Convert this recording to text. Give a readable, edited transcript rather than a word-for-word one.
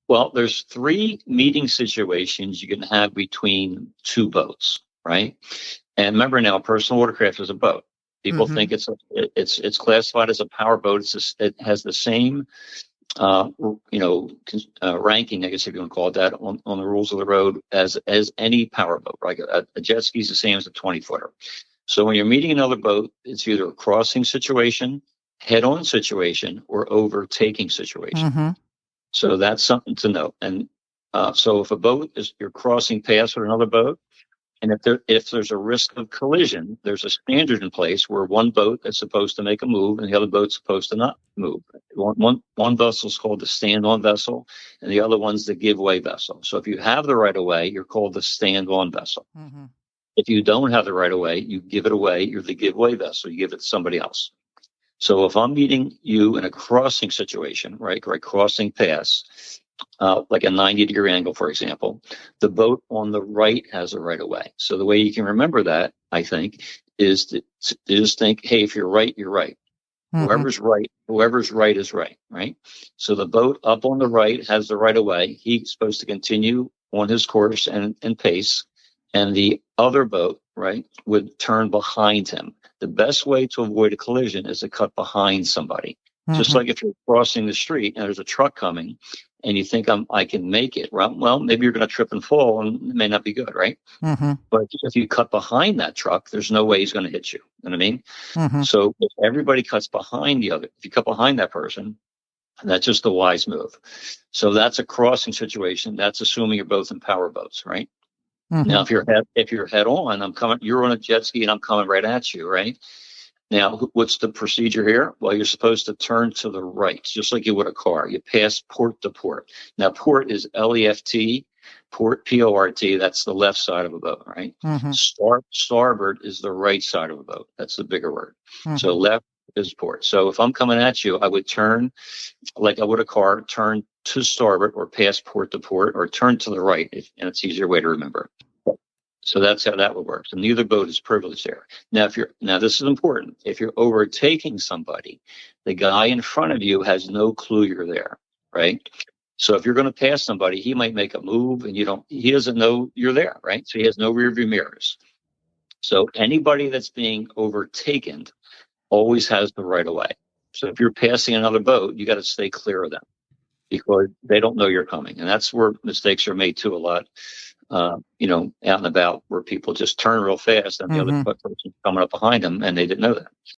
Well, there's three meeting situations you can have between two boats, right? And remember now, a personal watercraft is a boat. People Mm-hmm. think it's classified as a power boat. It has the same uh, ranking, I guess if you want to call it that, on the rules of the road as any power boat. Right, a jet ski is the same as a 20-footer. So when you're meeting another boat, it's either a crossing situation, head-on situation, or overtaking situation. Mm-hmm. So that's something to note. And so if a boat is you're crossing paths with another boat, and if there's a risk of collision, there's a standard in place where one boat is supposed to make a move and the other boat's supposed to not move. One vessel is called the stand-on vessel, and the other one's the give-way vessel. So if you have the right of way, you're called the stand-on vessel. Mm-hmm. If you don't have the right of way, you give it away. You're the give-way vessel. You give it to somebody else. So if I'm meeting you in a crossing situation, right, crossing paths, like a 90-degree angle, for example, the boat on the right has a right of way. So the way you can remember that, I think, is to just think, hey, if you're right, you're right. Mm-hmm. Whoever's right is right, right? So the boat up on the right has the right of way. He's supposed to continue on his course and pace. And the other boat, right, would turn behind him. The best way to avoid a collision is to cut behind somebody. Just Mm-hmm. like if you're crossing the street and there's a truck coming and you think I can make it, well, maybe you're going to trip and fall and it may not be good, right? Mm-hmm. But if you cut behind that truck, there's no way he's going to hit you. You know what I mean? Mm-hmm. So if everybody cuts behind the other, if you cut behind that person, that's just a wise move. So that's a crossing situation. That's assuming you're both in power boats, right? Mm-hmm. Now, if you're head on, you're on a jet ski and I'm coming right at you, right? Now, what's the procedure here? Well, you're supposed to turn to the right, just like you would a car. You pass port to port. Now, port is L-E-F-T, port, P-O-R-T. That's the left side of a boat, right? Mm-hmm. Starboard is the right side of a boat. That's the bigger word. Mm-hmm. So left is port. So if I'm coming at you, I would turn like I would a car, turn to starboard or pass port to port or turn to the right. And it's an easier way to remember. So that's how that would work. So neither boat is privileged there. Now this is important. If you're overtaking somebody, the guy in front of you has no clue you're there, right? So if you're going to pass somebody, he might make a move and he doesn't know you're there, right? So he has no rear view mirrors. So anybody that's being overtaken always has the right of way. So if you're passing another boat, you got to stay clear of them because they don't know you're coming. And that's where mistakes are made too a lot, out and about where people just turn real fast and the other Mm-hmm. person's coming up behind them and they didn't know that.